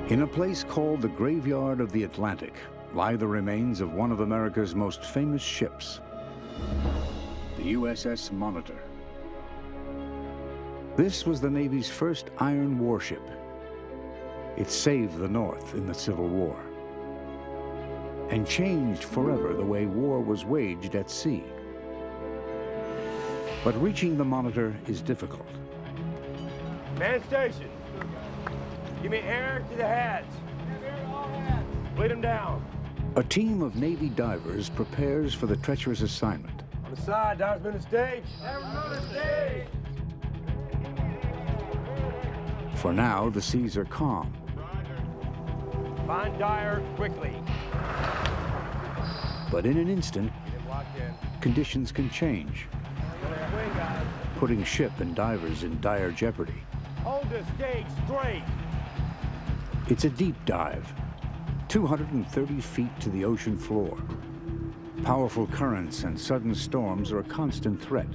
In a place called the Graveyard of the Atlantic lie the remains of one of America's most famous ships, the USS Monitor. This was the Navy's first iron warship. It saved the North in the Civil War and changed forever the way war was waged at sea. But reaching the Monitor is difficult. Man station. Give me air to the heads. Bleed them down. A team of Navy divers prepares for the treacherous assignment. On the side, divers been to stage. Divers on the stage. For now, the seas are calm. Find Dyer quickly. But in an instant, conditions can change, putting ship and divers in dire jeopardy. Hold the stage straight. It's a deep dive, 230 feet to the ocean floor. Powerful currents and sudden storms are a constant threat.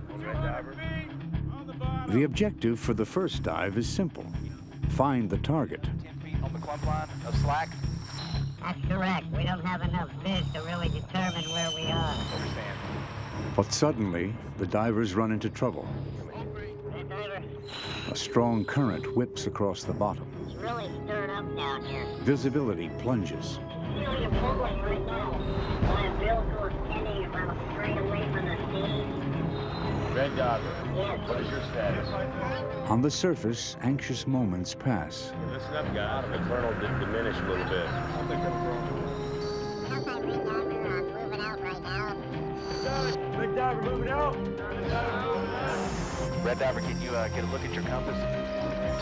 The objective for the first dive is simple: find the target. 10 feet on the clump line of slack. That's correct. We don't have enough fish to really determine where we are. Understand. But suddenly, the divers run into trouble. Hey, driver. A strong current whips across the bottom. It's really stirred up down here. Visibility plunges. Really pulling right now. My umbilical is pending about straight away from the sea. Red Diver. Yes. What is your status? On the surface, anxious moments pass. Listen up, guys. The colonel did diminish a little bit. Moving out right now. Big Diver moving out. Red Diver, can you get a look at your compass?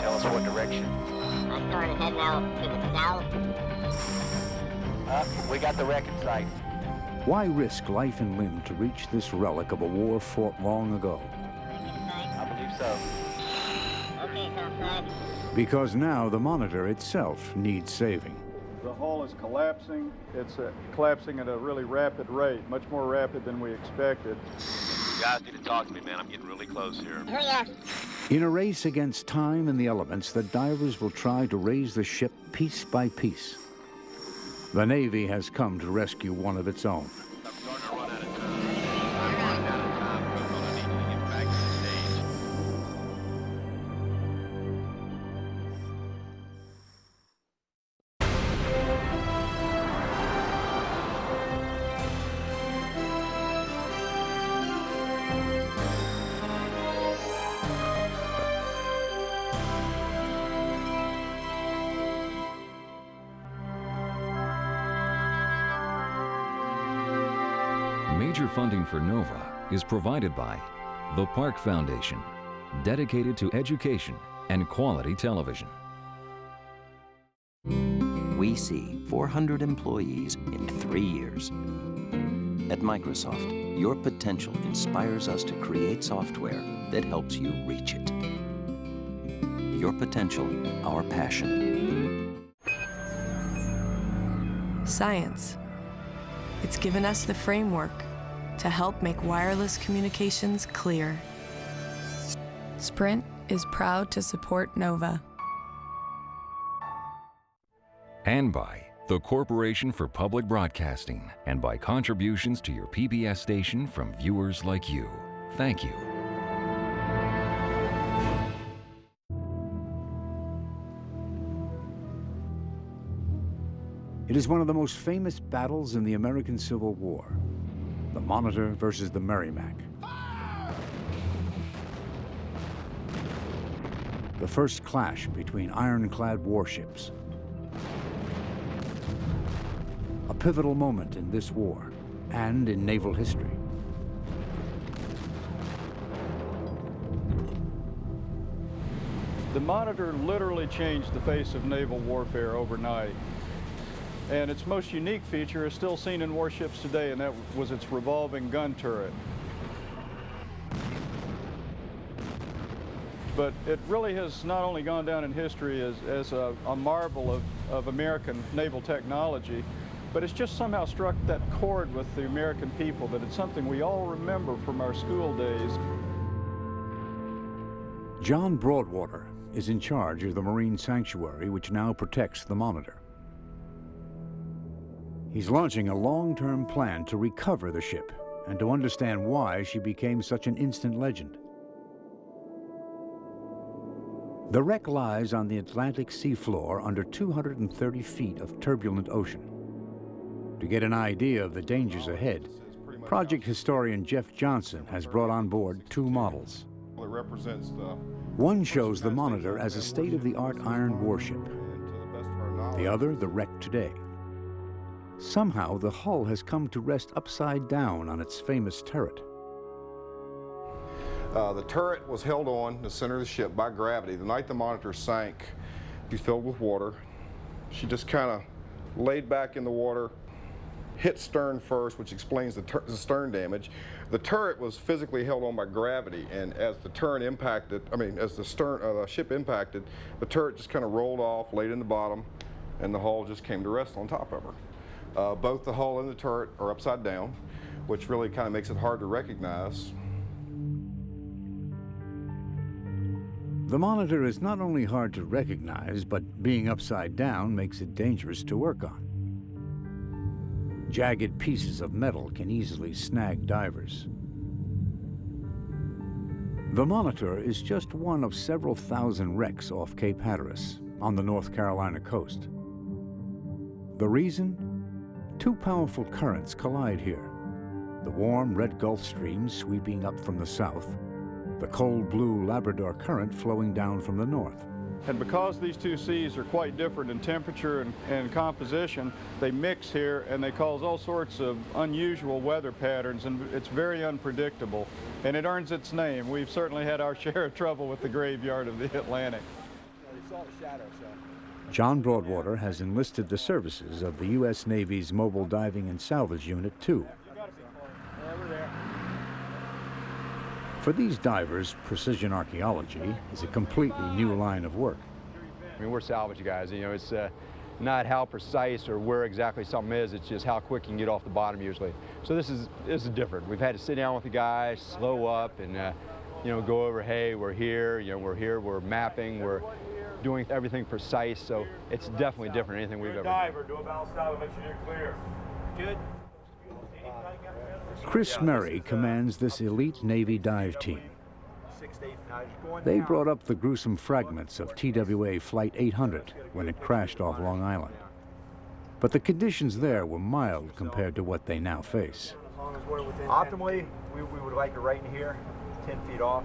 Tell us what direction. I started heading out to the south. We got the wreck in sight. Why risk life and limb to reach this relic of a war fought long ago? I believe so. Okay, topside. Because now the Monitor itself needs saving. The hull is collapsing. It's collapsing at a really rapid rate, much more rapid than we expected. You guys need to talk to me, man. I'm getting really close here. Here we are. In a race against time and the elements, the divers will try to raise the ship piece by piece. The Navy has come to rescue one of its own. I'm starting to run out of time. Run out of time. We're gonna need you to get back to the stage. Major funding for NOVA is provided by the Park Foundation, dedicated to education and quality television. We see 400 employees in 3 years. At Microsoft, your potential inspires us to create software that helps you reach it. Your potential, our passion. Science. It's given us the framework to help make wireless communications clear. Sprint is proud to support NOVA. And by the Corporation for Public Broadcasting, and by contributions to your PBS station from viewers like you. Thank you. It is one of the most famous battles in the American Civil War, the Monitor versus the Merrimac. The first clash between ironclad warships. A pivotal moment in this war and in naval history. The Monitor literally changed the face of naval warfare overnight. And its most unique feature is still seen in warships today, and that was its revolving gun turret. But it really has not only gone down in history as a marvel of American naval technology, but it's just somehow struck that chord with the American people that it's something we all remember from our school days. John Broadwater is in charge of the marine sanctuary which now protects the Monitor. He's launching a long-term plan to recover the ship and to understand why she became such an instant legend. The wreck lies on the Atlantic seafloor under 230 feet of turbulent ocean. To get an idea of the dangers ahead, project historian Jeff Johnson has brought on board two models. It represents One shows the Monitor as a state-of-the-art iron warship. The other, the wreck today. Somehow, the hull has come to rest upside down on its famous turret. The turret was held on the center of the ship by gravity. The night the Monitor sank, she was filled with water. She just kind of laid back in the water, hit stern first, which explains the stern damage. The turret was physically held on by gravity, and as the turret impacted, as the ship impacted, the turret just kind of rolled off, laid in the bottom, and the hull just came to rest on top of her. Both the hull and the turret are upside down, which really kind of makes it hard to recognize. The Monitor is not only hard to recognize, but being upside down makes it dangerous to work on. Jagged pieces of metal can easily snag divers. The Monitor is just one of several thousand wrecks off Cape Hatteras on the North Carolina coast. The reason? Two powerful currents collide here. The warm red Gulf Stream sweeping up from the south, the cold blue Labrador Current flowing down from the north. And because these two seas are quite different in temperature and composition, they mix here and they cause all sorts of unusual weather patterns, and it's very unpredictable. And it earns its name. We've certainly had our share of trouble with the graveyard of the Atlantic. John Broadwater has enlisted the services of the U.S. Navy's Mobile Diving and Salvage Unit, too. For these divers, precision archaeology is a completely new line of work. We're salvage guys. It's not how precise or where exactly something is, it's just how quick you can get off the bottom usually. So this is different. We've had to sit down with the guys, slow up, and go over, hey, we're here, we're mapping, we're doing everything precise, so it's definitely different than anything we've ever done. Diver, do a bow style and make sure you're clear. Good. Chris Murray commands this elite Navy dive team. They brought up the gruesome fragments of TWA Flight 800 when it crashed off Long Island. But the conditions there were mild compared to what they now face. Optimally, we would like it right in here, 10 feet off.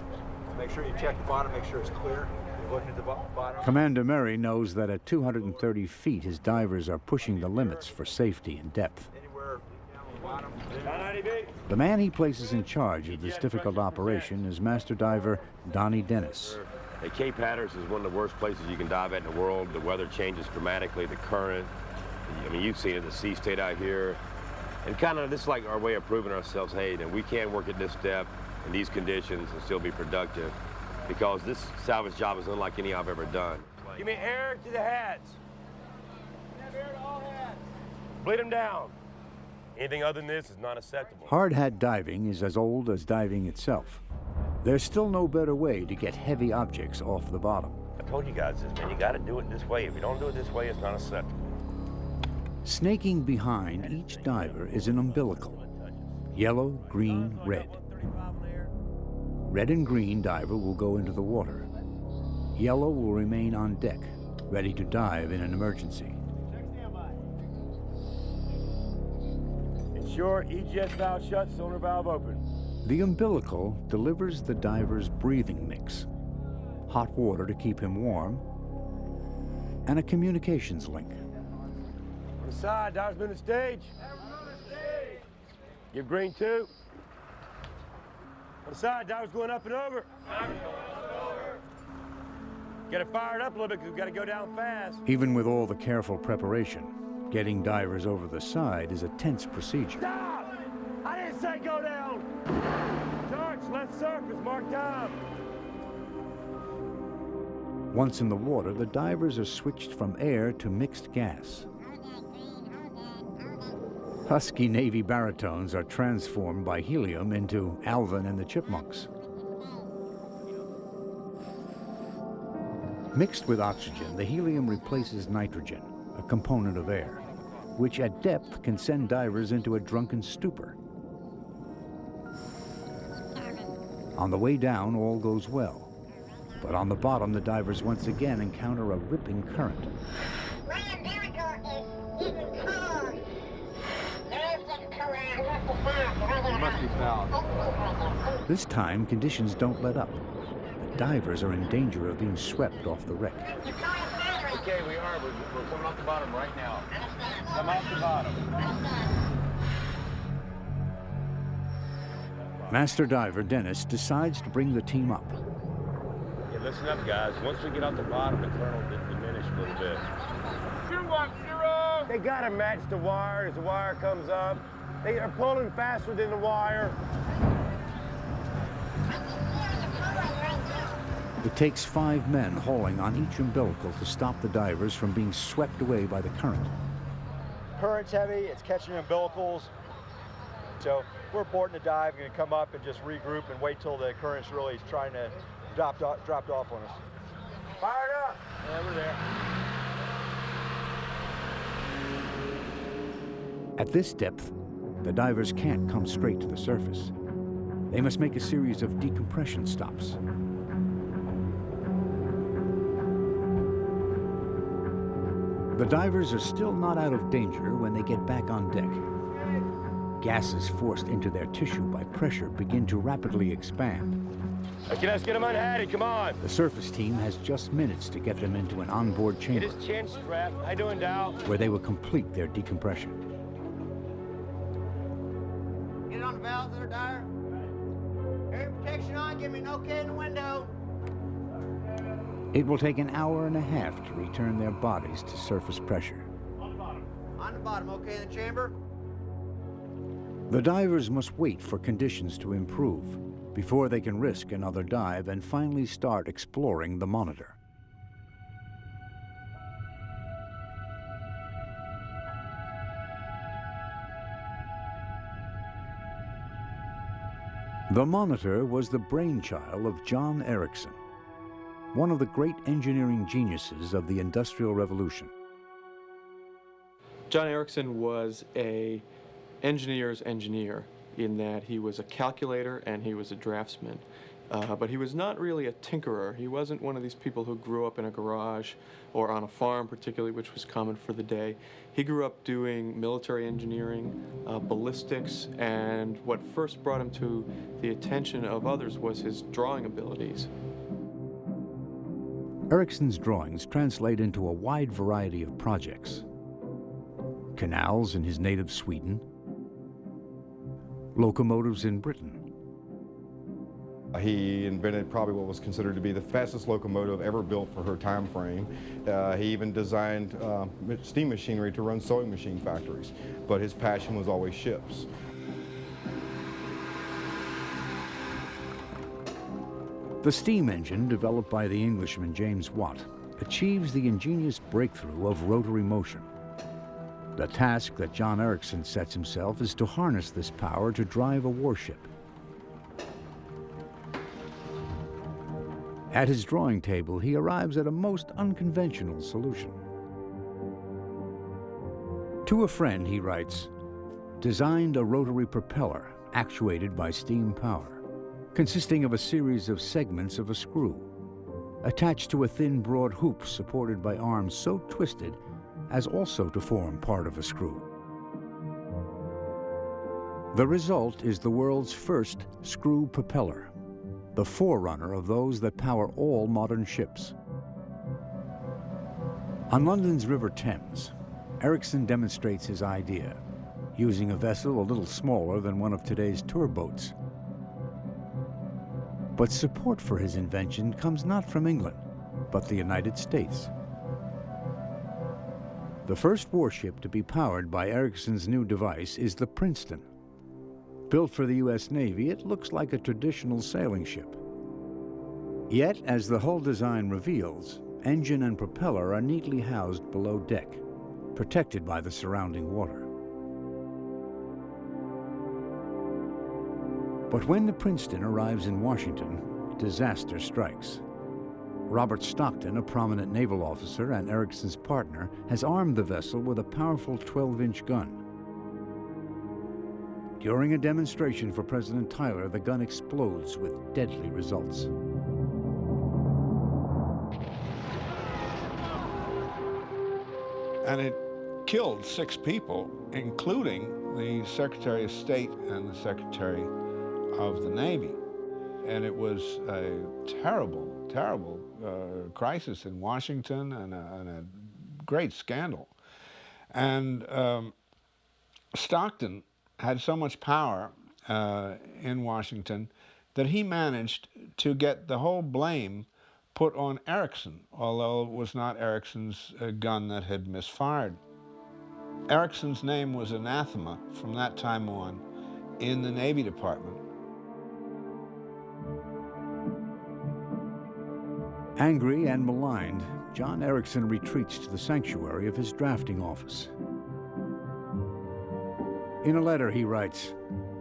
Make sure you check the bottom, make sure it's clear. Looking at the bottom. Commander Murray knows that at 230 feet, his divers are pushing the limits for safety and depth. The man he places in charge of this difficult operation is Master Diver Donnie Dennis. Cape Hatteras is one of the worst places you can dive at in the world. The weather changes dramatically, the current. You've seen it, the sea state out here. And kind of this is like our way of proving ourselves, hey, we can work at this depth in these conditions and still be productive, because this salvage job is unlike any I've ever done. Give me air to the hats. Air to all hats. Bleed them down. Anything other than this is not acceptable. Hard hat diving is as old as diving itself. There's still no better way to get heavy objects off the bottom. I told you guys this, man. You got to do it this way. If you don't do it this way, it's not acceptable. Snaking behind each diver is an umbilical. Yellow, green, red. Red and green diver will go into the water. Yellow will remain on deck, ready to dive in an emergency. Ensure EGS valve shut, sonar valve open. The umbilical delivers the diver's breathing mix, hot water to keep him warm, and a communications link. On the side, divers moving the stage. Give green 2. On the side, divers going up and over. Get it fired up a little bit because we've got to go down fast. Even with all the careful preparation, getting divers over the side is a tense procedure. Stop! I didn't say go down! Charge, left surface, mark time. Once in the water, the divers are switched from air to mixed gas. Husky Navy baritones are transformed by helium into Alvin and the Chipmunks. Mixed with oxygen, the helium replaces nitrogen, a component of air, which at depth can send divers into a drunken stupor. On the way down, all goes well. But on the bottom, the divers once again encounter a ripping current. You must be fouled. This time, conditions don't let up. The divers are in danger of being swept off the wreck. Okay, we are. We're coming off the bottom right now. Come off the bottom. Master diver Dennis decides to bring the team up. Yeah, listen up, guys. Once we get off the bottom, the current will diminish a little bit. 210! They gotta match the wire as the wire comes up. They are pulling faster than the wire. It takes 5 men hauling on each umbilical to stop the divers from being swept away by the current. Current's heavy, it's catching umbilicals. So we're aborting the dive, we're gonna come up and just regroup and wait till the current's really trying to dropped off on us. Fired up! Yeah, we're there. At this depth, the divers can't come straight to the surface. They must make a series of decompression stops. The divers are still not out of danger when they get back on deck. Gases forced into their tissue by pressure begin to rapidly expand. Okay, let's get them unhatted, come on. The surface team has just minutes to get them into an onboard chamber. It is chin strap. How you doing, Dow? Where they will complete their decompression. Get on the valves there, Dyer. Air protection on, give me an okay in the window. It will take an hour and a half to return their bodies to surface pressure. On the bottom, okay in the chamber? The divers must wait for conditions to improve before they can risk another dive and finally start exploring the Monitor. The Monitor was the brainchild of John Ericsson, one of the great engineering geniuses of the Industrial Revolution. John Ericsson was an engineer's engineer in that he was a calculator and he was a draftsman. But he was not really a tinkerer. He wasn't one of these people who grew up in a garage or on a farm particularly, which was common for the day. He grew up doing military engineering, ballistics, and what first brought him to the attention of others was his drawing abilities. Ericsson's drawings translate into a wide variety of projects. Canals in his native Sweden, locomotives in Britain. He invented probably what was considered to be the fastest locomotive ever built for her time frame. He even designed steam machinery to run sewing machine factories, but his passion was always ships. The steam engine, developed by the Englishman James Watt, achieves the ingenious breakthrough of rotary motion. The task that John Ericsson sets himself is to harness this power to drive a warship. At his drawing table, he arrives at a most unconventional solution. To a friend, he writes, "Designed a rotary propeller actuated by steam power, consisting of a series of segments of a screw, attached to a thin, broad hoop supported by arms so twisted as also to form part of a screw. The result is the world's first screw propeller, the forerunner of those that power all modern ships." On London's River Thames, Ericsson demonstrates his idea, using a vessel a little smaller than one of today's tour boats. But support for his invention comes not from England, but the United States. The first warship to be powered by Ericsson's new device is the Princeton. Built for the U.S. Navy, it looks like a traditional sailing ship. Yet, as the hull design reveals, engine and propeller are neatly housed below deck, protected by the surrounding water. But when the Princeton arrives in Washington, disaster strikes. Robert Stockton, a prominent naval officer and Ericsson's partner, has armed the vessel with a powerful 12-inch gun. During a demonstration for President Tyler, the gun explodes with deadly results. And it killed 6 people, including the Secretary of State and the Secretary of the Navy. And it was a terrible, terrible crisis in Washington and a great scandal. And Stockton had so much power in Washington that he managed to get the whole blame put on Erickson, although it was not Ericsson's gun that had misfired. Ericsson's name was anathema from that time on in the Navy Department. Angry and maligned, John Ericsson retreats to the sanctuary of his drafting office. In a letter he writes,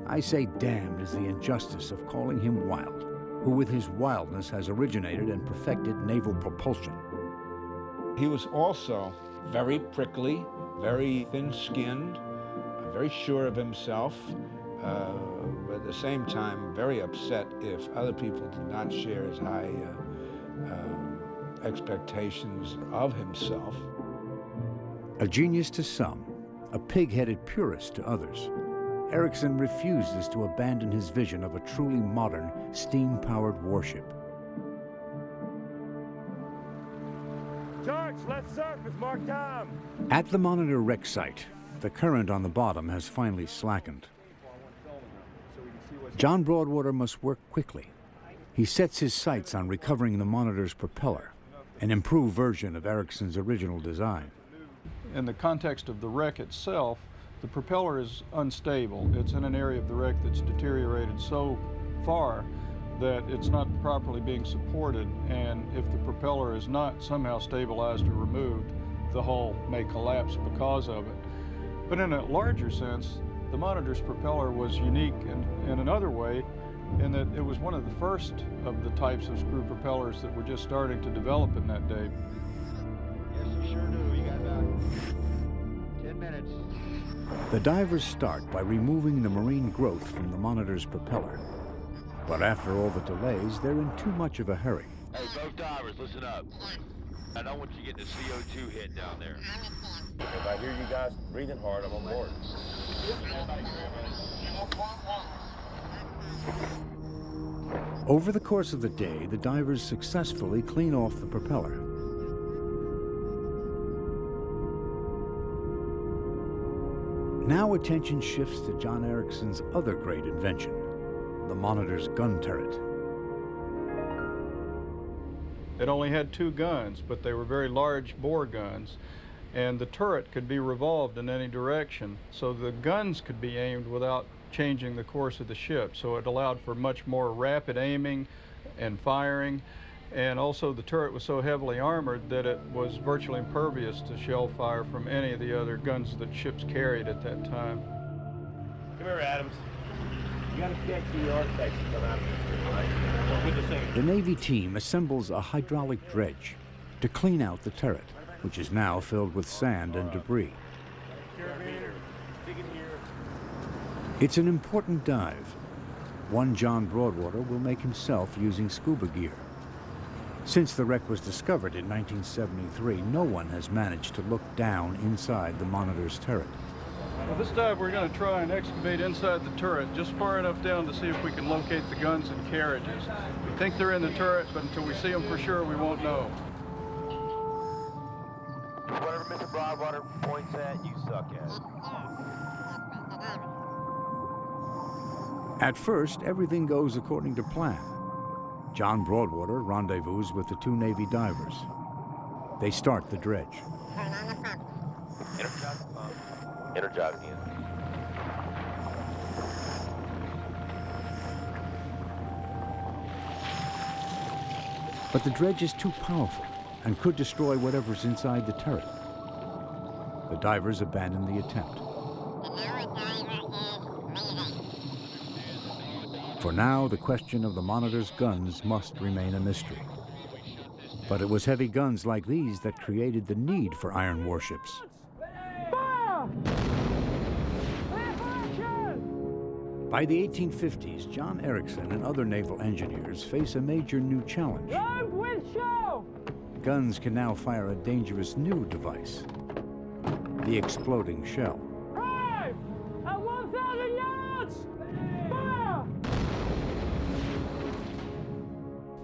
"I say damned is the injustice of calling him wild, who with his wildness has originated and perfected naval propulsion." He was also very prickly, very thin-skinned, very sure of himself, but at the same time very upset if other people did not share his high expectations of himself. A genius to some, a pig-headed purist to others, Ericsson refuses to abandon his vision of a truly modern, steam-powered warship. Torch, let's surface, mark time. At the Monitor wreck site, the current on the bottom has finally slackened. John Broadwater must work quickly. He sets his sights on recovering the Monitor's propeller, an improved version of Ericsson's original design. In the context of the wreck itself, the propeller is unstable. It's in an area of the wreck that's deteriorated so far that it's not properly being supported, and if the propeller is not somehow stabilized or removed, the hull may collapse because of it. But in a larger sense, the Monitor's propeller was unique in another way, in that it was one of the first of the types of screw propellers that were just starting to develop in that day. Yes, you sure do. You got about 10 minutes. The divers start by removing the marine growth from the Monitor's propeller. But after all the delays, they're in too much of a hurry. Hey, both divers, listen up. I don't want you getting a CO2 hit down there. If I hear you guys breathing hard, I'm on board. Over the course of the day, the divers successfully clean off the propeller. Now attention shifts to John Ericsson's other great invention, the Monitor's gun turret. It only had 2 guns, but they were very large bore guns, and the turret could be revolved in any direction, so the guns could be aimed without changing the course of the ship. So it allowed for much more rapid aiming and firing, and also the turret was so heavily armored that it was virtually impervious to shell fire from any of the other guns that ships carried at that time. Come here, Adams. You gotta catch the architects to come out of this, right? With the same. The Navy team assembles a hydraulic dredge to clean out the turret, which is now filled with sand and debris. It's an important dive. One John Broadwater will make himself using scuba gear. Since the wreck was discovered in 1973, no one has managed to look down inside the Monitor's turret. Well, this dive we're going to try and excavate inside the turret, just far enough down to see if we can locate the guns and carriages. We think they're in the turret, but until we see them for sure, we won't know. Whatever Mr. Broadwater points at, you suck at. At first, everything goes according to plan. John Broadwater rendezvous with the 2 Navy divers. They start the dredge. Energize again. But the dredge is too powerful and could destroy whatever's inside the turret. The divers abandon the attempt. For now, the question of the Monitor's guns must remain a mystery. But it was heavy guns like these that created the need for iron warships. By the 1850s, John Ericsson and other naval engineers face a major new challenge. Guns can now fire a dangerous new device, the exploding shell. At 1,000 yards! Fire!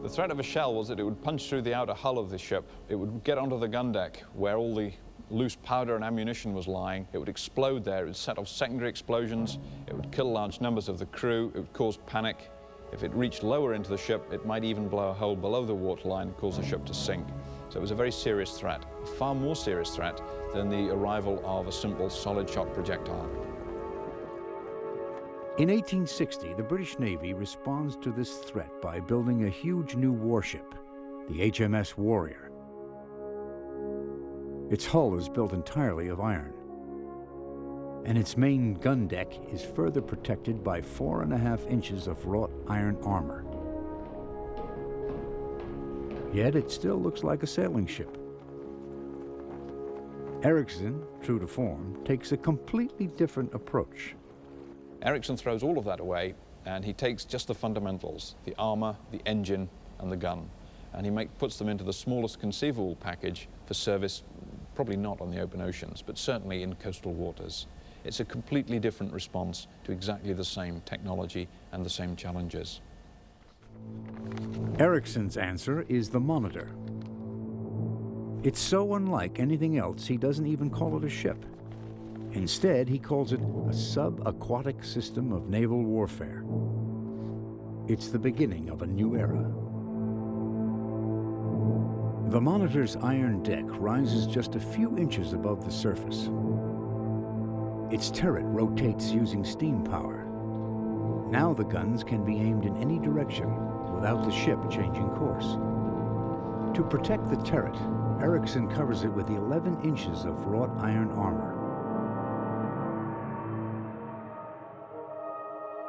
The threat of a shell was that it would punch through the outer hull of the ship. It would get onto the gun deck where all the loose powder and ammunition was lying. It would explode there. It would set off secondary explosions. It would kill large numbers of the crew. It would cause panic. If it reached lower into the ship, it might even blow a hole below the waterline and cause the ship to sink. So it was a very serious threat, a far more serious threat than the arrival of a simple solid shock projectile. In 1860, the British Navy responds to this threat by building a huge new warship, the HMS Warrior. Its hull is built entirely of iron, and its main gun deck is further protected by 4.5 inches of wrought iron armor. Yet it still looks like a sailing ship. Ericsson, true to form, takes a completely different approach. Ericsson throws all of that away, and he takes just the fundamentals, the armor, the engine, and the gun. And he puts them into the smallest conceivable package for service, probably not on the open oceans, but certainly in coastal waters. It's a completely different response to exactly the same technology and the same challenges. Ericsson's answer is the Monitor. It's so unlike anything else, he doesn't even call it a ship. Instead, he calls it a sub-aquatic system of naval warfare. It's the beginning of a new era. The Monitor's iron deck rises just a few inches above the surface. Its turret rotates using steam power. Now the guns can be aimed in any direction without the ship changing course. To protect the turret, Ericsson covers it with 11 inches of wrought iron armor.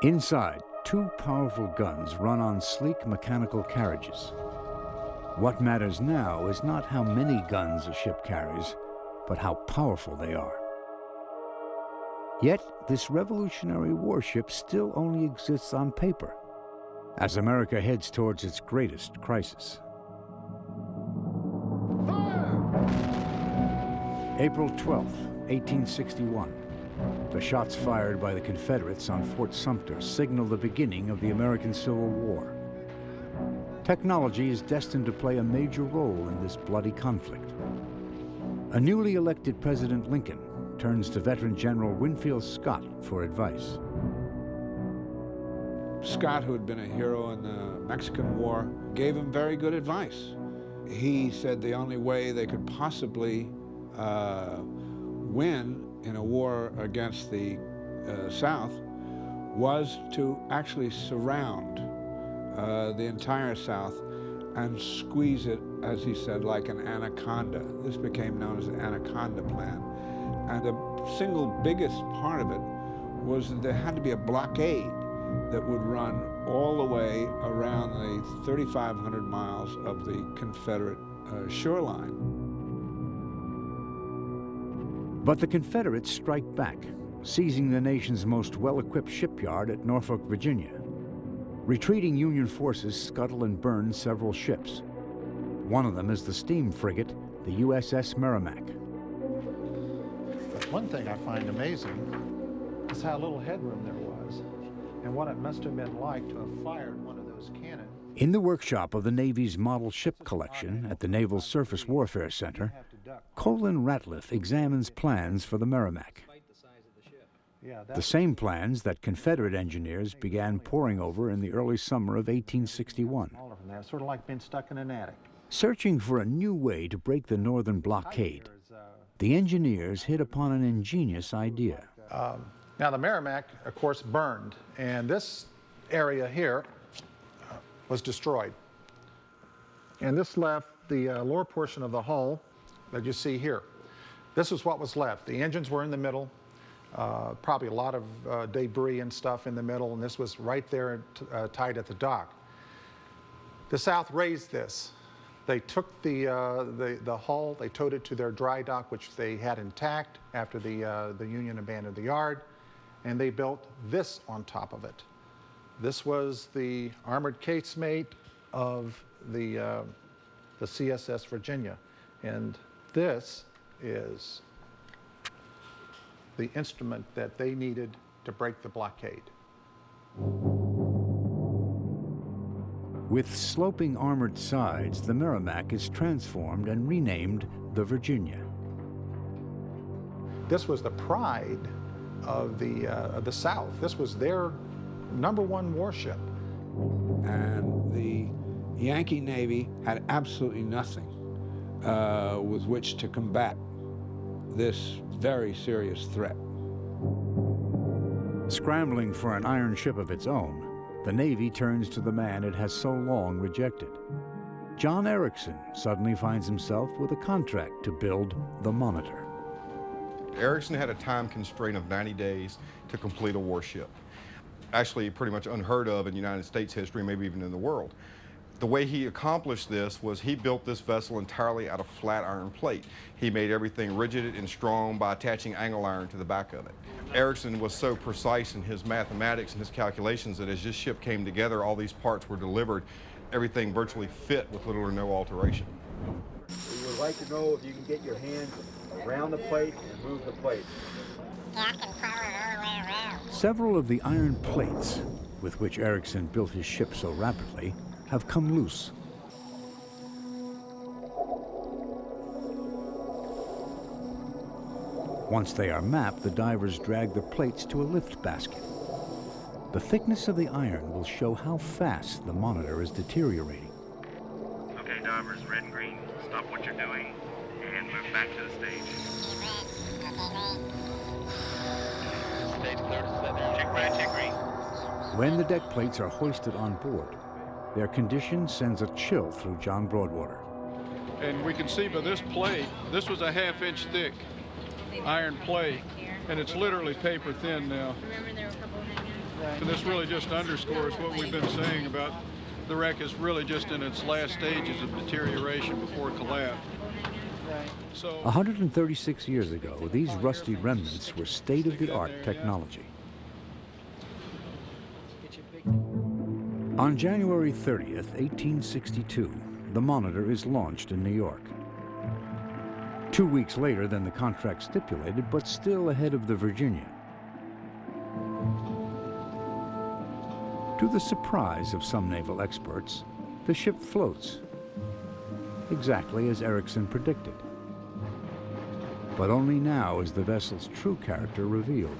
Inside, 2 powerful guns run on sleek mechanical carriages. What matters now is not how many guns a ship carries, but how powerful they are. Yet, this revolutionary warship still only exists on paper, as America heads towards its greatest crisis. April 12, 1861. The shots fired by the Confederates on Fort Sumter signal the beginning of the American Civil War. Technology is destined to play a major role in this bloody conflict. A newly elected President Lincoln turns to veteran General Winfield Scott for advice. Scott, who had been a hero in the Mexican War, gave him very good advice. He said the only way they could possibly win in a war against the South was to actually surround the entire South and squeeze it, as he said, like an anaconda. This became known as the Anaconda Plan. And the single biggest part of it was that there had to be a blockade that would run all the way around the 3,500 miles of the Confederate shoreline. But the Confederates strike back, seizing the nation's most well-equipped shipyard at Norfolk, Virginia. Retreating Union forces scuttle and burn several ships. One of them is the steam frigate, the USS Merrimack. But one thing I find amazing is how little headroom there was, and what it must have been like to have fired one of those cannons. In the workshop of the Navy's model ship collection at the Naval Surface Warfare Center, Colin Ratliff examines plans for the Merrimack. The same plans that Confederate engineers began poring over in the early summer of 1861. All of them there, sort of like being stuck in an attic. Searching for a new way to break the northern blockade, the engineers hit upon an ingenious idea. Now the Merrimack, of course, burned, and this area here was destroyed. And this left the lower portion of the hull that you see here. This is what was left. The engines were in the middle, probably a lot of debris and stuff in the middle, and this was right there tied at the dock. The South raised this They took the hull, they towed it to their dry dock, which they had intact after the Union abandoned the yard, and they built this on top of it. This was the armored casemate of the CSS Virginia, and this is the instrument that they needed to break the blockade. With sloping armored sides, the Merrimack is transformed and renamed the Virginia. This was the pride of the South. This was their #1 warship. And the Yankee Navy had absolutely nothing with which to combat this very serious threat. Scrambling for an iron ship of its own, the Navy turns to the man it has so long rejected. John Erickson suddenly finds himself with a contract to build the Monitor. Erickson had a time constraint of 90 days to complete a warship. Actually, pretty much unheard of in United States history, maybe even in the world. The way he accomplished this was he built this vessel entirely out of flat iron plate. He made everything rigid and strong by attaching angle iron to the back of it. Erickson was so precise in his mathematics and his calculations that as this ship came together, all these parts were delivered, everything virtually fit with little or no alteration. We would like to know if you can get your hands around the plate and move the plate. Several of the iron plates with which Erickson built his ship so rapidly have come loose. Once they are mapped, the divers drag the plates to a lift basket. The thickness of the iron will show how fast the Monitor is deteriorating. Okay, divers, red and green, stop what you're doing and move back to the stage. Stage clear to set down. Check red, check green. When the deck plates are hoisted on board, their condition sends a chill through John Broadwater. And we can see by this plate, this was a ½ inch thick iron plate, and it's literally paper thin now. Remember there were a couple hanging? And this really just underscores what we've been saying about the wreck is really just in its last stages of deterioration before collapse. So 136 years ago, these rusty remnants were state-of-the-art technology. On January 30th, 1862, the Monitor is launched in New York. 2 weeks later than the contract stipulated, but still ahead of the Virginia. To the surprise of some naval experts, the ship floats, exactly as Erickson predicted. But only now is the vessel's true character revealed.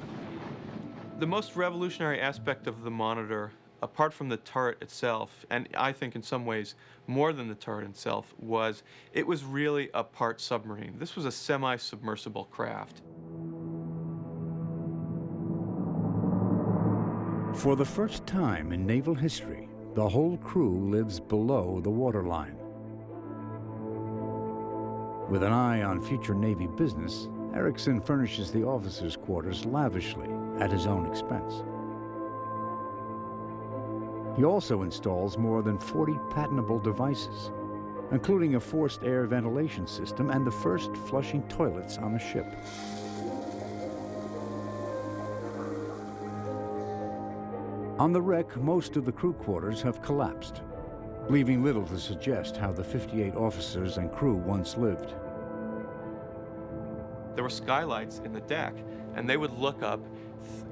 The most revolutionary aspect of the Monitor, apart from the turret itself, and I think in some ways more than the turret itself, was it was really a part submarine. This was a semi-submersible craft. For the first time in naval history, the whole crew lives below the waterline. With an eye on future Navy business, Erickson furnishes the officers' quarters lavishly at his own expense. He also installs more than 40 patentable devices, including a forced air ventilation system and the first flushing toilets on a ship. On the wreck, most of the crew quarters have collapsed, leaving little to suggest how the 58 officers and crew once lived. There were skylights in the deck, and they would look up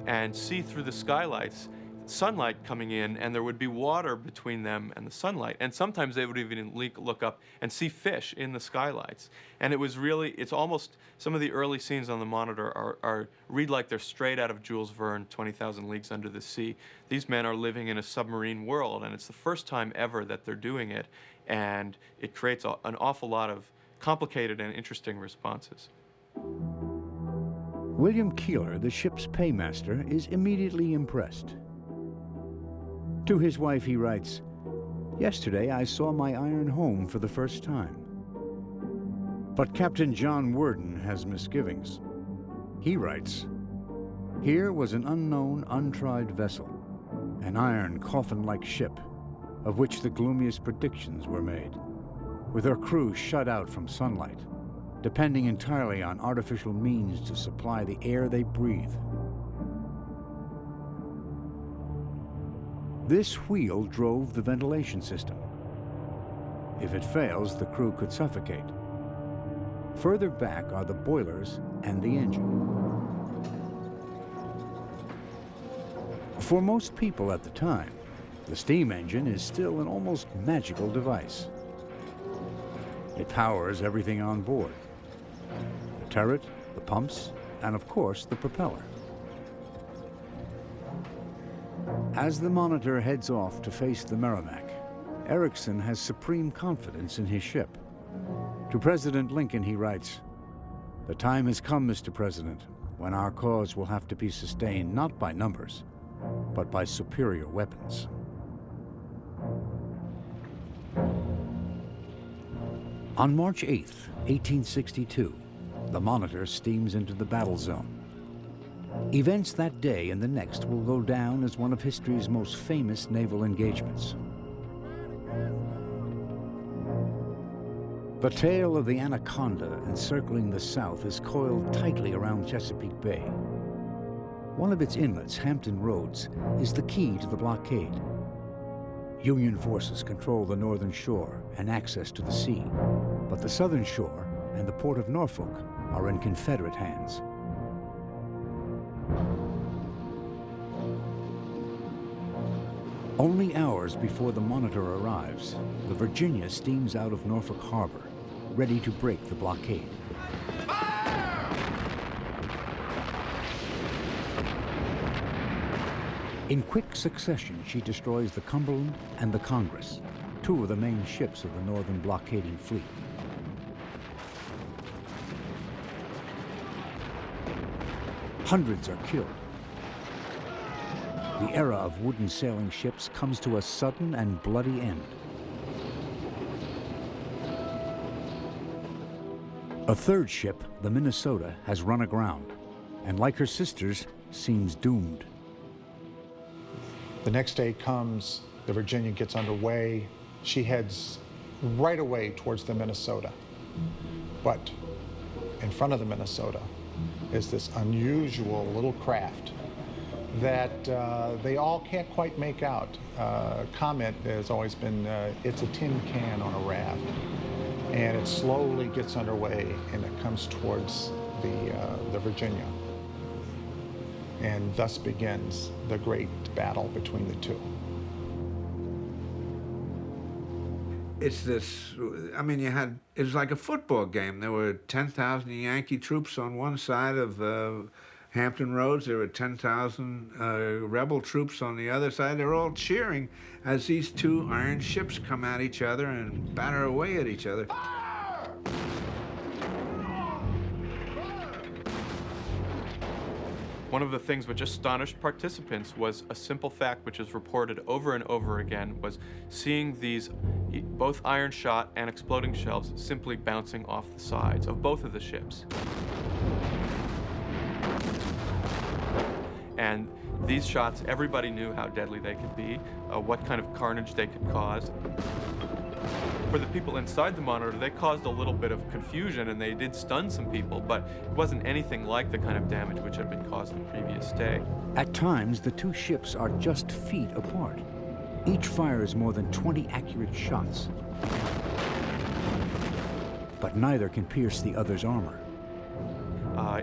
and see through the skylights sunlight coming in, and there would be water between them and the sunlight. And sometimes they would even look up and see fish in the skylights. And it was really, it's almost, some of the early scenes on the Monitor read like they're straight out of Jules Verne, 20,000 Leagues Under the Sea. These men are living in a submarine world, and it's the first time ever that they're doing it. And it creates an awful lot of complicated and interesting responses. William Keeler, the ship's paymaster, is immediately impressed. To his wife, he writes, "Yesterday I saw my iron home for the first time." But Captain John Worden has misgivings. He writes, "Here was an unknown, untried vessel, an iron coffin-like ship, of which the gloomiest predictions were made. with her crew shut out from sunlight, depending entirely on artificial means to supply the air they breathe. This wheel drove the ventilation system. If it fails, the crew could suffocate. Further back are the boilers and the engine. For most people at the time, the steam engine is still an almost magical device. It powers everything on board: the turret, the pumps, and of course the propeller. As the Monitor heads off to face the Merrimack, Erickson has supreme confidence in his ship. To President Lincoln he writes, "The time has come, Mr. President, when our cause will have to be sustained not by numbers, but by superior weapons." On March 8, 1862, the Monitor steams into the battle zone. Events that day and the next will go down as one of history's most famous naval engagements. The tail of the Anaconda encircling the South is coiled tightly around Chesapeake Bay. One of its inlets, Hampton Roads, is the key to the blockade. Union forces control the northern shore and access to the sea, but the southern shore and the port of Norfolk are in Confederate hands. Only hours before the Monitor arrives, the Virginia steams out of Norfolk Harbor, ready to break the blockade. In quick succession, she destroys the Cumberland and the Congress, two of the main ships of the northern blockading fleet. Hundreds are killed. The era of wooden sailing ships comes to a sudden and bloody end. A third ship, the Minnesota, has run aground, and like her sisters, seems doomed. The next day comes, the Virginia gets underway. She heads right away towards the Minnesota. But in front of the Minnesota is this unusual little craft that they all can't quite make out. Comment has always been, it's a tin can on a raft. And it slowly gets underway and it comes towards the Virginia. And thus begins the great battle between the two. It's this, I mean, it was like a football game. There were 10,000 Yankee troops on one side of Hampton Roads. There were 10,000 rebel troops on the other side. They're all cheering as these two iron ships come at each other and batter away at each other. One of the things which astonished participants was a simple fact which is reported over and over again, was seeing these both iron shot and exploding shells simply bouncing off the sides of both of the ships. And these shots, everybody knew how deadly they could be, what kind of carnage they could cause. For the people inside the Monitor, they caused a little bit of confusion and they did stun some people, but it wasn't anything like the kind of damage which had been caused the previous day. At times, the two ships are just feet apart. Each fires more than 20 accurate shots. But neither can pierce the other's armor.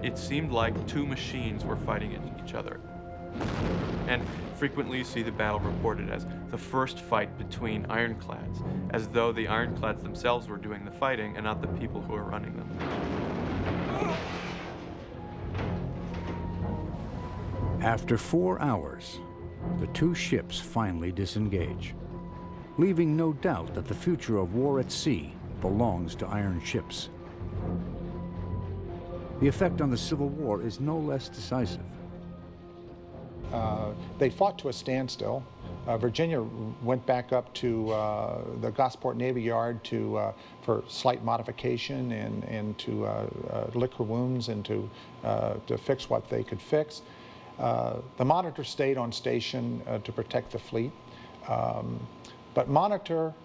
It seemed like two machines were fighting each other. And frequently you see the battle reported as the first fight between ironclads, as though the ironclads themselves were doing the fighting and not the people who were running them. After 4 hours, the two ships finally disengage, leaving no doubt that the future of war at sea belongs to iron ships. The effect on the Civil War is no less decisive. They fought to a standstill. Virginia went back up to the Gosport Navy Yard for slight modification and to lick her wounds and to fix what they could fix. The Monitor stayed on station to protect the fleet. But Monitor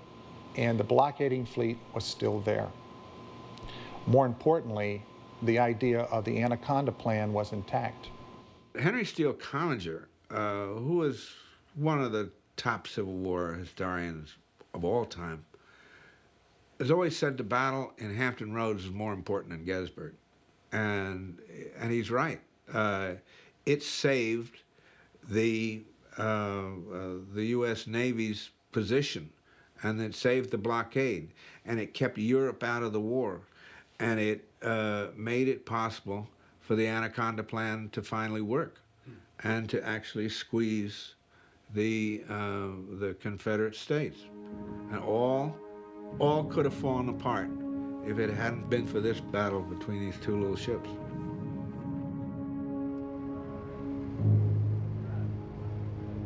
and the blockading fleet was still there. More importantly, the idea of the Anaconda Plan was intact. Henry Steele Commager, who was one of the top Civil War historians of all time, has always said the battle in Hampton Roads is more important than Gettysburg. And he's right. It saved the U.S. Navy's position, and it saved the blockade, and it kept Europe out of the war, and it made it possible for the Anaconda Plan to finally work and to actually squeeze the Confederate States. And all could have fallen apart if it hadn't been for this battle between these two little ships.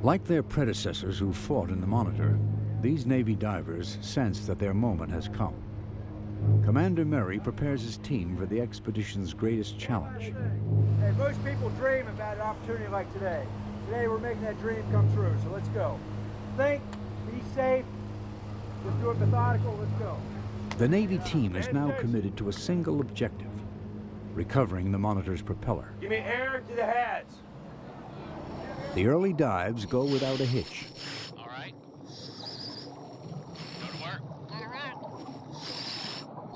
Like their predecessors who fought in the Monitor, these Navy divers sense that their moment has come. Commander Murray prepares his team for the expedition's greatest challenge. Hey, most people dream about an opportunity like today. Today we're making that dream come true, so let's go. Think, be safe, just do it methodical, let's go. The Navy team is now committed to a single objective, recovering the Monitor's propeller. Give me air to the heads. The early dives go without a hitch. All right. Go to work.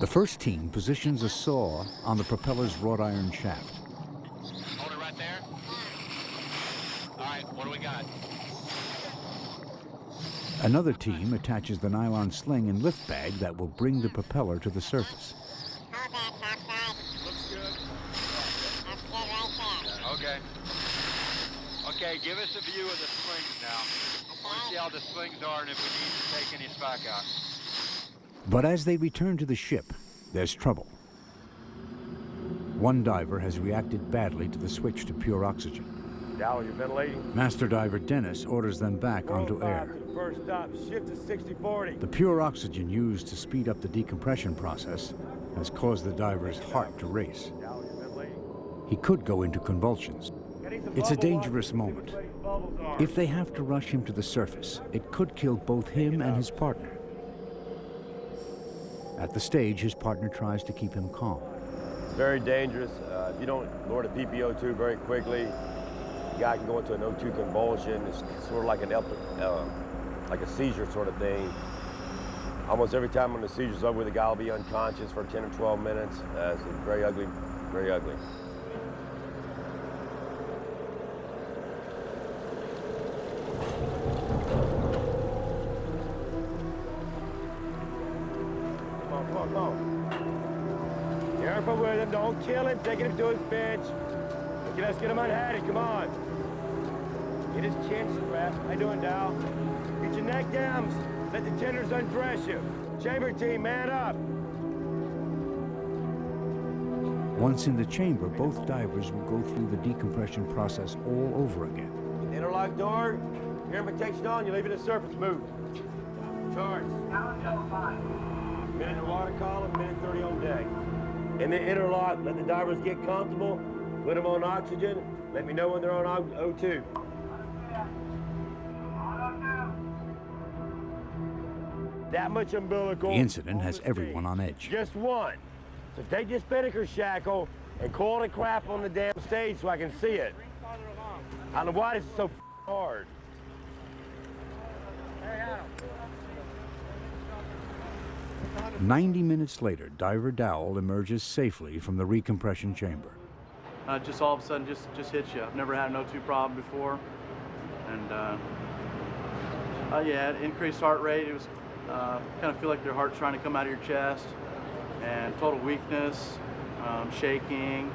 The first team positions a saw on the propeller's wrought iron shaft. Hold it right there. All right, what do we got? Another team attaches the nylon sling and lift bag that will bring the propeller to the surface. Looks good. Okay. Okay, give us a view of the slings now. I want to see how the slings are and if we need to take any slack out. But as they return to the ship, there's trouble. One diver has reacted badly to the switch to pure oxygen. Dow, you're ventilating? Master diver Dennis orders them back onto air. First stop, shift to 60-40. The pure oxygen used to speed up the decompression process has caused the diver's heart to race. He could go into convulsions. It's a dangerous moment. If they have to rush him to the surface, it could kill both him and his partner. At the stage, his partner tries to keep him calm. It's very dangerous. If you don't lower the PPO2 very quickly, the guy can go into an O2 convulsion. It's sort of like like a seizure sort of thing. Almost every time when the seizure's over, the guy will be unconscious for 10 or 12 minutes. It's very ugly, very ugly. Come on. Careful with him, don't kill him, take him to his bench. Let's get him unhatted, come on. Get his chin strapped. How you doing, Dow? Get your neck down. Let the tenders undress you. Chamber team, man up. Once in the chamber, both divers will go through the decompression process all over again. Interlock door, air protection on, you're leaving the surface, move. Charge. Minute in the water column, minute 30 on deck. In the interlock, let the divers get comfortable, put them on oxygen, let me know when they're on O2. That much umbilical. The incident has everyone on edge. Just one. So take this spinnaker shackle and coil the crap on the damn stage so I can see it. I don't know why this is so hard. 90 minutes later, diver Dowell emerges safely from the recompression chamber. Just all of a sudden just hits you. I've never had an O2 problem before. And yeah, increased heart rate. It was kind of feel like your heart's trying to come out of your chest. And total weakness, shaking.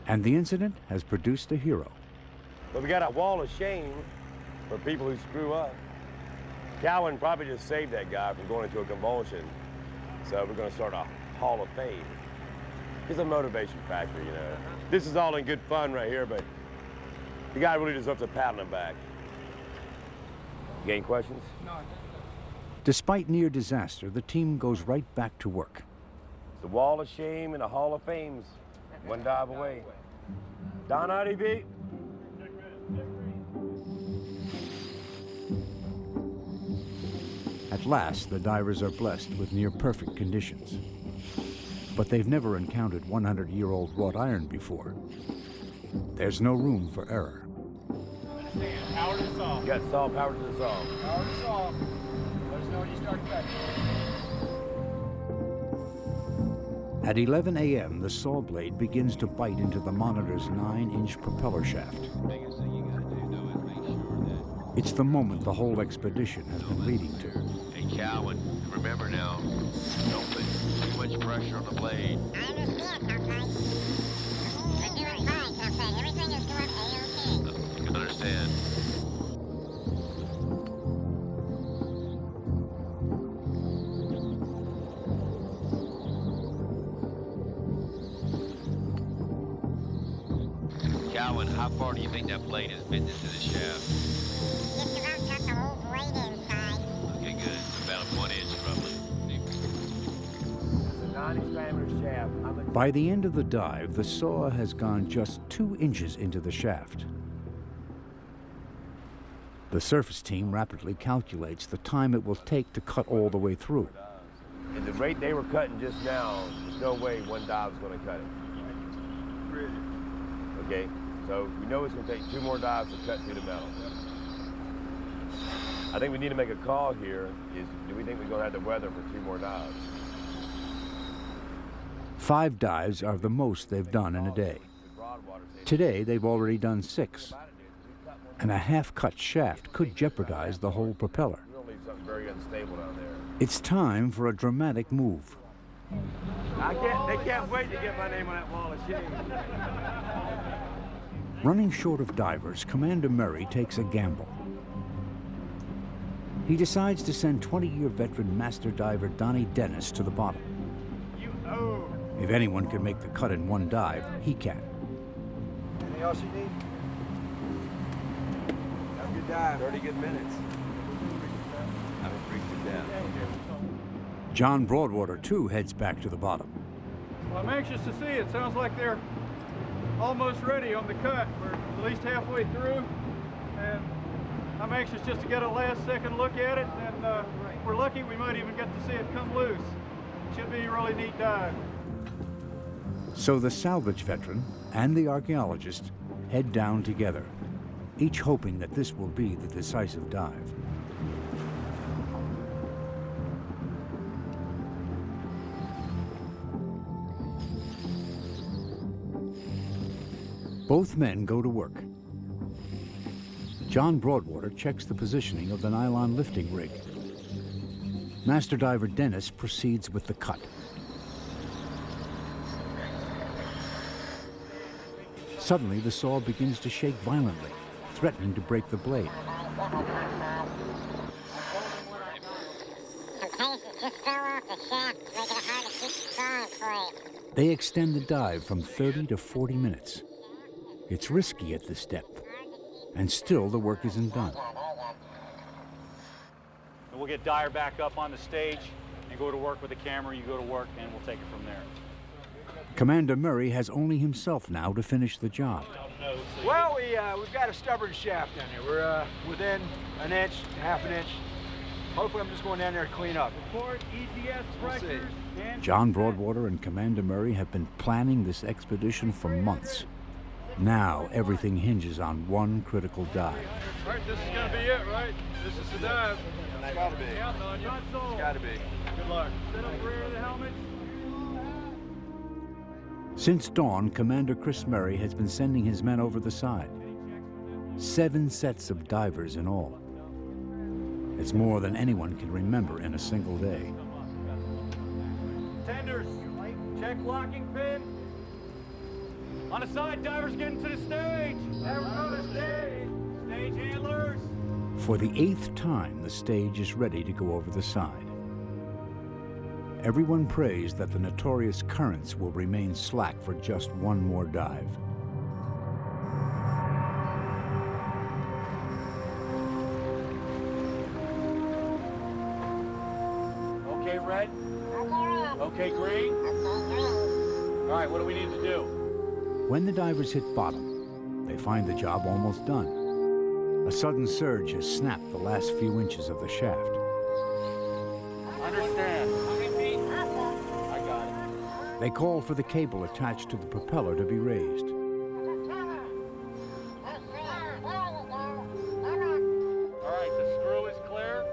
And the incident has produced a hero. But we got a wall of shame for people who screw up. Cowan probably just saved that guy from going into a convulsion. So we're going to start a Hall of Fame. It's a motivation factor, you know. This is all in good fun right here, but the guy really deserves a pat on the back. You got any questions? No. Despite near disaster, the team goes right back to work. The Wall of Shame and the Hall of Fame's one dive away. Don IDV. At last, the divers are blessed with near-perfect conditions. But they've never encountered 100-year-old wrought iron before. There's no room for error. Power to the saw. You got saw, power to the saw. Power to the saw. Let us know when you start cutting. At 11 a.m., the saw blade begins to bite into the Monitor's 9-inch propeller shaft. It's the moment the whole expedition has been leading to. Hey, Cowan, remember now, don't put too much pressure on the blade. I understand, Captain. We're doing fine, Captain. Everything is going A-OK. I understand. Cowan, how far do you think that blade has bitten into the shaft? Just about got the whole blade inside. Okay, good. About 1 inch, roughly. It's a 9-inch diameter shaft. By the end of the dive, the saw has gone just 2 inches into the shaft. The surface team rapidly calculates the time it will take to cut all the way through. At the rate they were cutting just now, there's no way one dive's going to cut it. Okay, so we know it's going to take 2 more dives to cut through the metal. I think we need to make a call here. Do we think we're going to have the weather for 2 more dives? 5 dives are the most they've done in a day. Today, they've already done 6. And a half-cut shaft could jeopardize the whole propeller. We're going to leave something very unstable down there. It's time for a dramatic move. They can't wait to get my name on that wall of shame. Running short of divers, Commander Murray takes a gamble. He decides to send 20-year veteran master diver Donnie Dennis to the bottom. If anyone can make the cut in 1 dive, he can. Anything else you need? Have a good dive. 30 good minutes. I'm freaked to death. John Broadwater, too, heads back to the bottom. Well, I'm anxious to see it. Sounds like they're almost ready on the cut. We're at least halfway through, and I'm anxious just to get a last-second look at it, and if we're lucky, we might even get to see it come loose. Should be a really neat dive. So the salvage veteran and the archaeologist head down together, each hoping that this will be the decisive dive. Both men go to work. John Broadwater checks the positioning of the nylon lifting rig. Master diver Dennis proceeds with the cut. Suddenly, the saw begins to shake violently, threatening to break the blade. The pieces just fell off the shaft, making it hard to keep the saw in place. They extend the dive from 30 to 40 minutes. It's risky at this depth, and still the work isn't done. We'll get Dyer back up on the stage and go to work with the camera. You go to work, and we'll take it from there. Commander Murray has only himself now to finish the job. Well, we've got a stubborn shaft down here. We're within an inch, half an inch. Hopefully I'm just going down there to clean up. Report EGS pressures. John Broadwater and Commander Murray have been planning this expedition for months. Now everything hinges on one critical dive. All right, this is going to be it, right? This is the dive. It's got to be. Counting on you. It's got to be. Good luck. Set up rear of the helmet. Since dawn, Commander Chris Murray has been sending his men over the side. 7 sets of divers in all. It's more than anyone can remember in a single day. Tenders, check locking pin. On the side, divers getting to the stage. Divers on the stage. Stage handlers. For the 8th time, the stage is ready to go over the side. Everyone prays that the notorious currents will remain slack for just one more dive. Okay, red. Okay, green. All right, what do we need to do? When the divers hit bottom, they find the job almost done. A sudden surge has snapped the last few inches of the shaft. Understand. I got it. They call for the cable attached to the propeller to be raised. All right, the screw is clear.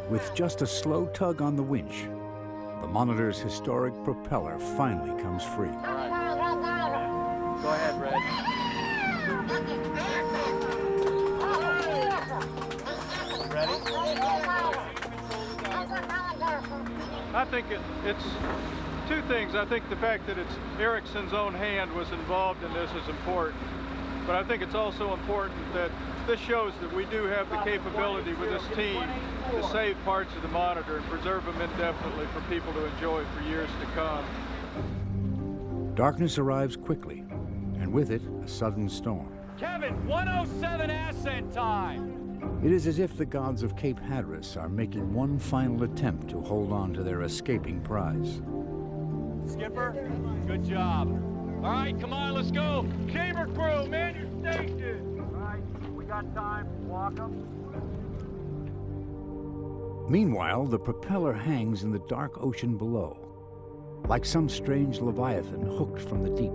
With just a slow tug on the winch, the Monitor's historic propeller finally comes free. All right. Go ahead, Red. Ready? I think it's two things. I think the fact that it's Ericsson's own hand was involved in this is important. But I think it's also important that this shows that we do have the capability with this team to save parts of the Monitor and preserve them indefinitely for people to enjoy for years to come. Darkness arrives quickly, and with it, a sudden storm. Kevin, 107 ascent time. It is as if the gods of Cape Hatteras are making one final attempt to hold on to their escaping prize. Skipper, good job. All right, come on, let's go. Chamber crew, man your station. All right, we got time. Walk them. Meanwhile, the propeller hangs in the dark ocean below, like some strange leviathan hooked from the deep.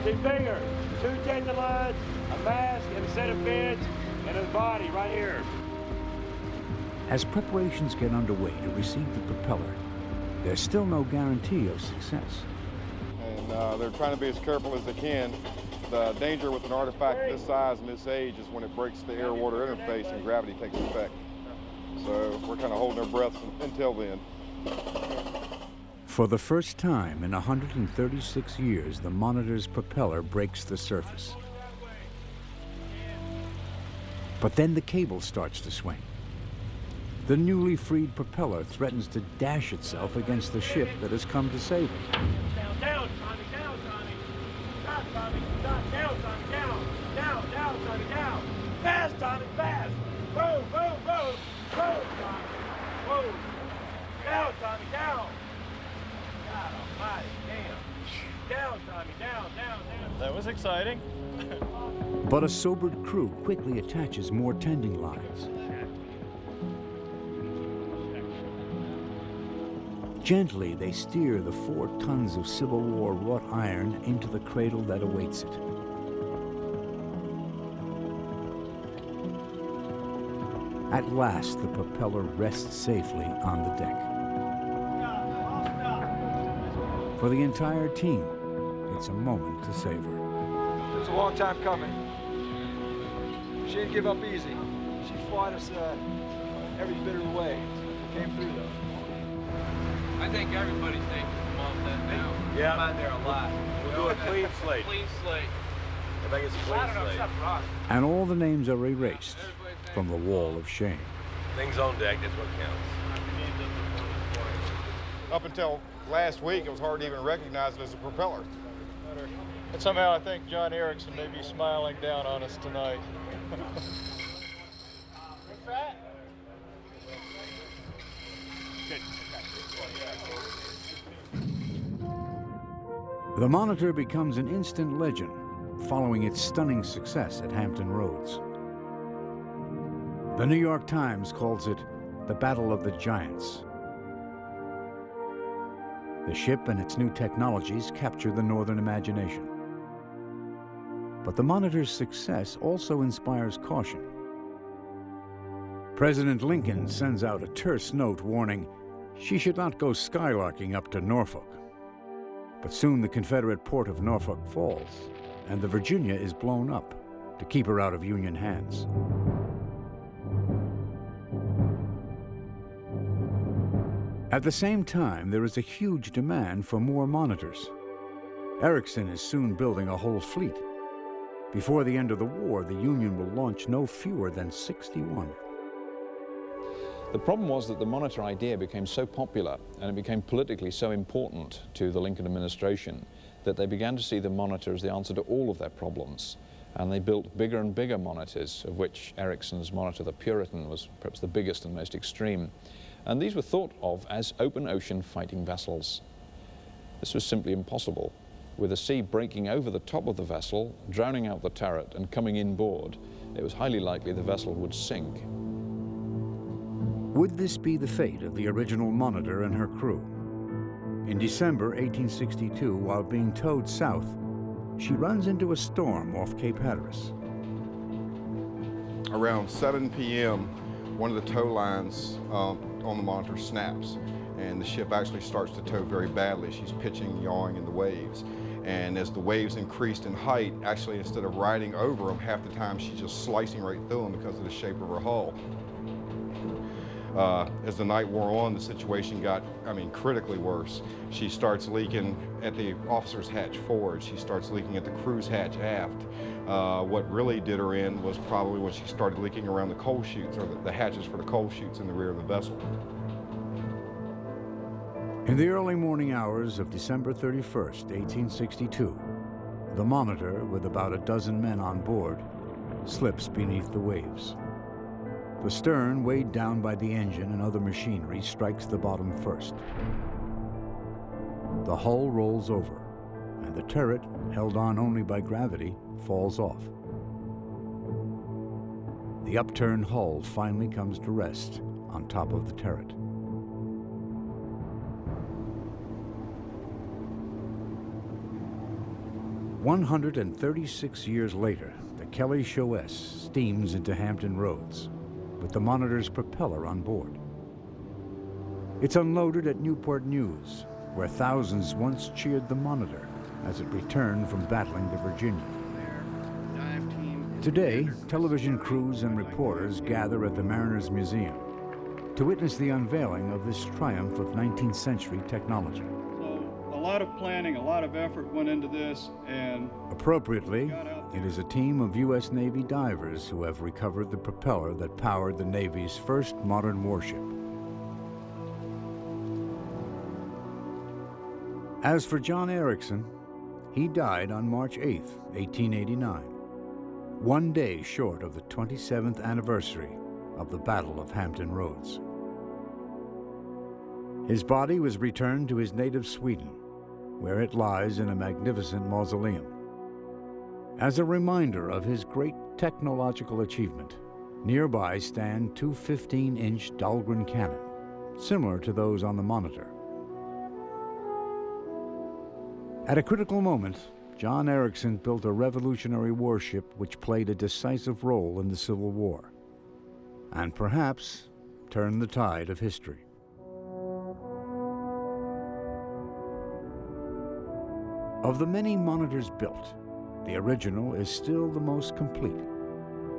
Keep fingers, 2 tension lines, a mast and a set of fins, and a body right here. As preparations get underway to receive the propeller, there's still no guarantee of success. And they're trying to be as careful as they can. The danger with an artifact this size and this age is when it breaks the air-water interface and gravity takes effect. So we're kind of holding our breaths until then. For the first time in 136 years, the Monitor's propeller breaks the surface. But then the cable starts to swing. The newly freed propeller threatens to dash itself against the ship that has come to save it. Down, Tommy, down, Tommy. Stop, Tommy, stop, down, Tommy, down. Down, Tommy, down. Fast, Tommy, fast. Boom, boom, boom. Boom, Tommy. Whoa. Down, Tommy, down. God almighty, damn. Down, Tommy, down. That was exciting. But a sobered crew quickly attaches more tending lines. Gently, they steer the 4 tons of Civil War wrought iron into the cradle that awaits it. At last, the propeller rests safely on the deck. For the entire team, it's a moment to savor. It's a long time coming. She didn't give up easy. She fought us every bit of the way. We came through though. I think everybody thinks we want that down. Yeah. I'm on there a lot. We'll do a clean slate. Clean slate. I think it's a clean slate. And all the names are erased from the wall of shame. Things on deck, that's what counts. Up until last week, it was hard to even recognize it as a propeller. And somehow I think John Erickson may be smiling down on us tonight. The Monitor becomes an instant legend following its stunning success at Hampton Roads. The New York Times calls it the Battle of the Giants. The ship and its new technologies capture the Northern imagination. But the Monitor's success also inspires caution. President Lincoln sends out a terse note warning she should not go skylarking up to Norfolk. But soon the Confederate port of Norfolk falls, and the Virginia is blown up to keep her out of Union hands. At the same time, there is a huge demand for more monitors. Erickson is soon building a whole fleet. Before the end of the war, the Union will launch no fewer than 61. The problem was that the Monitor idea became so popular and it became politically so important to the Lincoln administration that they began to see the Monitor as the answer to all of their problems. And they built bigger and bigger monitors, of which Ericsson's Monitor, the Puritan, was perhaps the biggest and most extreme. And these were thought of as open ocean fighting vessels. This was simply impossible. With a sea breaking over the top of the vessel, drowning out the turret and coming inboard, it was highly likely the vessel would sink. Would this be the fate of the original Monitor and her crew? In December 1862, while being towed south, she runs into a storm off Cape Hatteras. Around 7 p.m., one of the tow lines on the Monitor snaps, and the ship actually starts to tow very badly. She's pitching, yawing in the waves. And as the waves increased in height, actually instead of riding over them, half the time she's just slicing right through them because of the shape of her hull. As the night wore on, the situation got, critically worse. She starts leaking at the officer's hatch forward. She starts leaking at the crew's hatch aft. What really did her in was probably when she started leaking around the coal chutes, or the hatches for the coal chutes in the rear of the vessel. In the early morning hours of December 31st, 1862, the Monitor, with about a dozen men on board, slips beneath the waves. The stern, weighed down by the engine and other machinery, strikes the bottom first. The hull rolls over, and the turret, held on only by gravity, falls off. The upturned hull finally comes to rest on top of the turret. "136 years later, the Kelly Show S steams into Hampton Roads, with the Monitor's propeller on board. It's unloaded at Newport News, where thousands once cheered the Monitor as it returned from battling the Virginia. Today, television crews and reporters gather at the Mariners Museum to witness the unveiling of this triumph of 19th century technology. A lot of planning, a lot of effort went into this, and appropriately, it is a team of U.S. Navy divers who have recovered the propeller that powered the Navy's first modern warship. As for John Erickson, he died on March 8, 1889, one day short of the 27th anniversary of the Battle of Hampton Roads. His body was returned to his native Sweden, where it lies in a magnificent mausoleum. As a reminder of his great technological achievement, nearby stand two 15-inch Dahlgren cannon, similar to those on the Monitor. At a critical moment, John Erickson built a revolutionary warship which played a decisive role in the Civil War, and perhaps turned the tide of history. Of the many Monitors built, the original is still the most complete,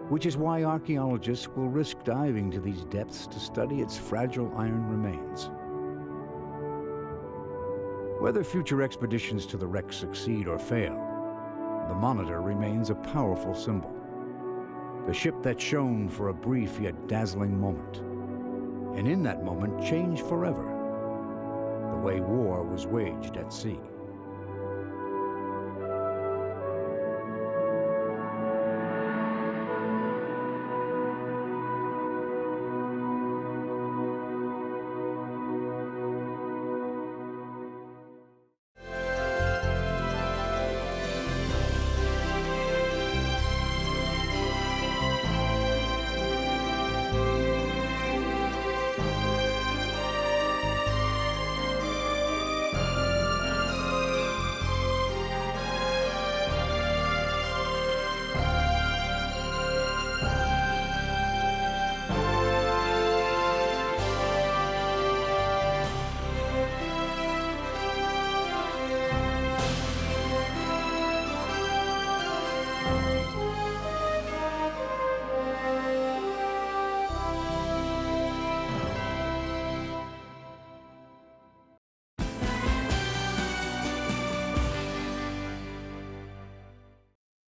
which is why archaeologists will risk diving to these depths to study its fragile iron remains. Whether future expeditions to the wreck succeed or fail, the Monitor remains a powerful symbol. The ship that shone for a brief yet dazzling moment, and in that moment changed forever the way war was waged at sea.